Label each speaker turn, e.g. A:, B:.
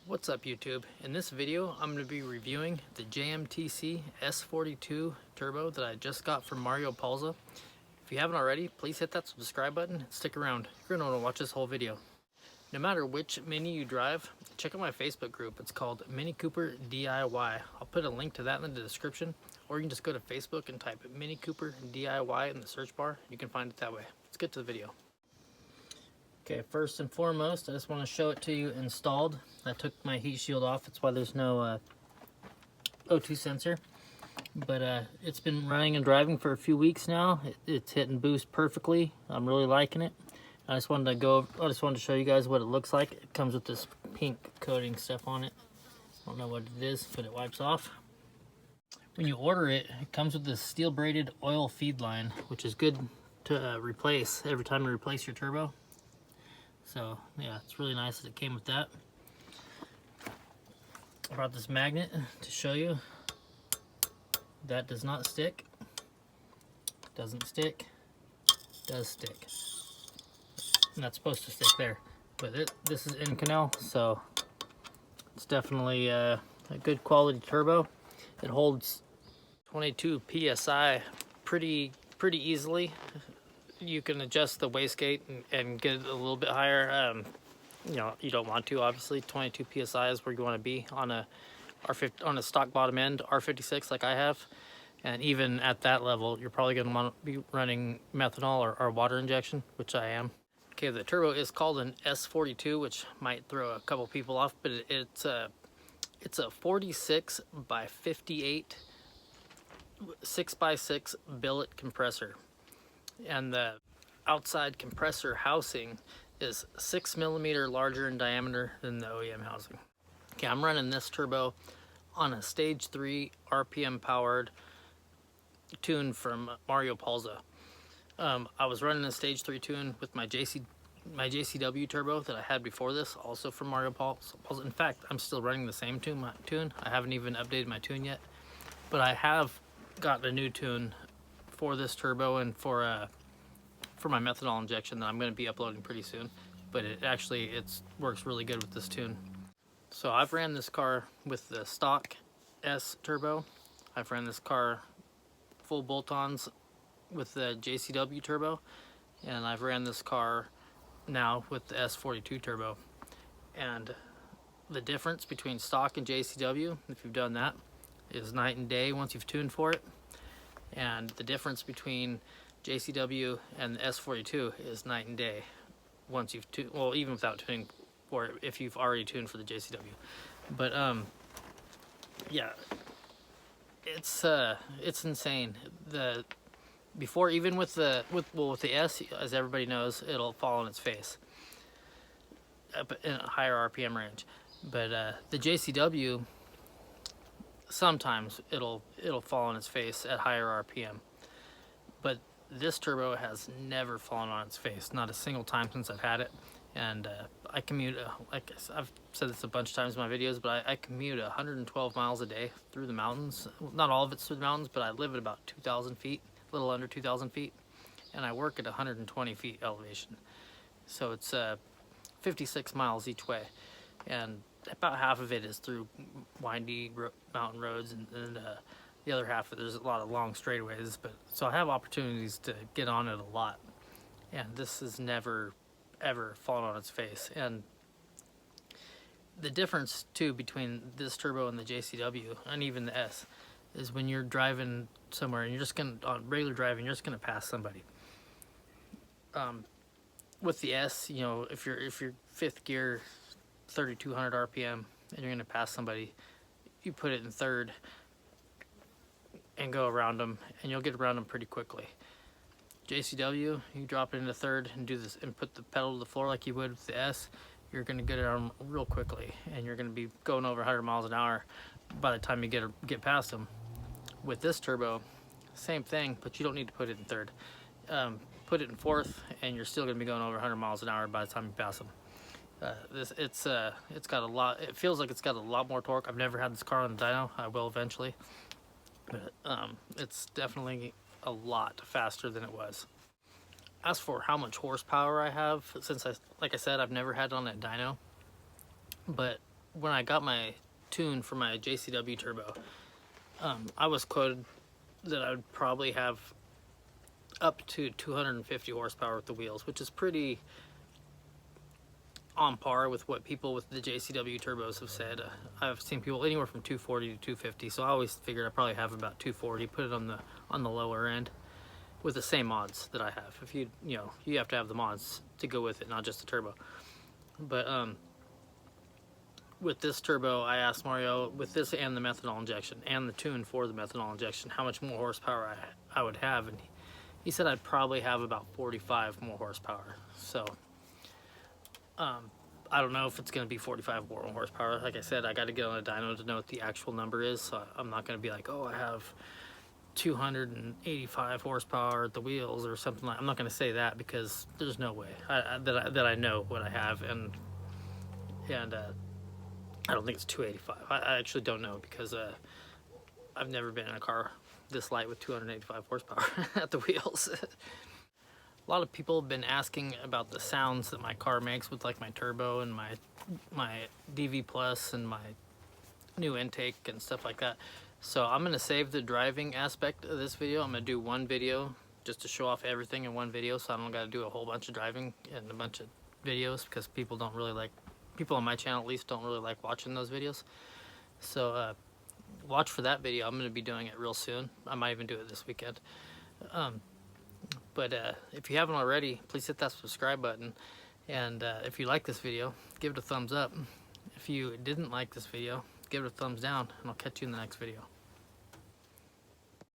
A: What's up YouTube? In this video I'm going to be reviewing the JMTC S42 turbo that I just got from Mario Palza. If you haven't already, please hit that subscribe button and stick around. You're going to want to watch this whole video. No matter which Mini you drive, check out my Facebook group. It's called Mini Cooper DIY. I'll put a link to that in the description, or you can just go to Facebook and type Mini Cooper DIY in the search bar. You can find it that way. Let's get to the video. Okay, first and foremost, I just want to show it to you installed. I took my heat shield off. That's why there's no O2 sensor. But it's been running and driving for a few weeks now. It's hitting boost perfectly. I'm really liking it. I just wanted to show you guys what it looks like. It comes with this pink coating stuff on it. I don't know what it is, but it wipes off. When you order it, it comes with this steel braided oil feed line, which is good to replace every time you replace your turbo. So yeah, it's really nice that it came with that. I brought this magnet to show you. That does not stick. Doesn't stick. Does stick. Not supposed to stick there, but this is Inconel, so it's definitely a good quality turbo. It holds 22 psi pretty easily. You can adjust the wastegate and get it a little bit higher. You know, you don't want to, obviously. 22 psi is where you want to be on a stock bottom end R56 like I have. And even at that level, you're probably going to want to be running methanol or water injection, which I am. Okay, the turbo is called an S42, which might throw a couple people off, but it's a 46 by 58 6x6 billet compressor. And the outside compressor housing is 6 millimeter larger in diameter than the OEM housing. Okay, I'm running this turbo on a stage 3 RPM powered tune from Mario Palza. I was running a stage 3 tune with my JCW turbo that I had before this, also from Mario Palza. In fact, I'm still running the same tune. I haven't even updated my tune yet, but I have got a new tune for this turbo and for my methanol injection that I'm going to be uploading pretty soon. But it works really good with this tune. So I've ran this car with the stock S turbo. I've ran this car full bolt-ons with the JCW turbo, and I've ran this car now with the S42 turbo. And the difference between stock and JCW, if you've done that, is night and day once you've tuned for it. And the difference between JCW and the S42 is night and day once you've tuned, well, even without tuning for it, if you've already tuned for the JCW. But yeah, it's insane. Even with the S, as everybody knows, it'll fall on its face in a higher RPM range. But the JCW, sometimes it'll fall on its face at higher RPM. But this turbo has never fallen on its face, not a single time since I've had it. And I commute, like I've said this a bunch of times in my videos, but I commute 112 miles a day through the mountains. Not all of it's through the mountains, but I live at about 2,000 feet, a little under 2,000 feet. And I work at 120 feet elevation. So it's 56 miles each way. And about half of it is through windy mountain roads, and the other half of it, there's a lot of long straightaways. But so I have opportunities to get on it a lot. And this has never ever fallen on its face. And the difference too between this turbo and the JCW and even the S is when you're driving somewhere and on regular driving, you're just gonna pass somebody. With the S, you know, if you're fifth gear, 3,200 RPM, and you're gonna pass somebody, you put it in third and go around them, and you'll get around them pretty quickly. JCW, you drop it into third and do this and put the pedal to the floor like you would with the S, you're going to get around real quickly, and you're going to be going over 100 miles an hour by the time you get past them. With this turbo, same thing, but you don't need to put it in third. Put it in fourth, and you're still going to be going over 100 miles an hour by the time you pass them. It's got a lot. It feels like it's got a lot more torque. I've never had this car on the dyno. I will eventually, but it's definitely a lot faster than it was. As for how much horsepower I have, since like I said, I've never had it on a dyno, but when I got my tune for my JCW turbo, I was quoted that I would probably have up to 250 horsepower with the wheels, which is pretty on par with what people with the JCW turbos have said. I've seen people anywhere from 240 to 250, so I always figured I probably have about 240. Put it on the lower end with the same mods that I have. If you have to have the mods to go with it, not just the turbo. But with this turbo, I asked Mario, with this and the methanol injection and the tune for the methanol injection, how much more horsepower I would have, and he said I'd probably have about 45 more horsepower. So I don't know if it's going to be 45 more horsepower. Like I said, I got to get on a dyno to know what the actual number is, so I'm not going to be like, oh, I have 285 horsepower at the wheels or something like. I'm not going to say that, because there's no way that I know what I have, and I don't think it's 285. I actually don't know, because I've never been in a car this light with 285 horsepower at the wheels. A lot of people have been asking about the sounds that my car makes with like my turbo and my DV Plus and my new intake and stuff like that. So I'm gonna save the driving aspect of this video. I'm gonna do one video just to show off everything in one video, so I don't gotta do a whole bunch of driving and a bunch of videos, because people don't really like, people on my channel at least don't really like watching those videos. So watch for that video. I'm gonna be doing it real soon. I might even do it this weekend. But if you haven't already, please hit that subscribe button. And if you like this video, give it a thumbs up. If you didn't like this video, give it a thumbs down, and I'll catch you in the next video.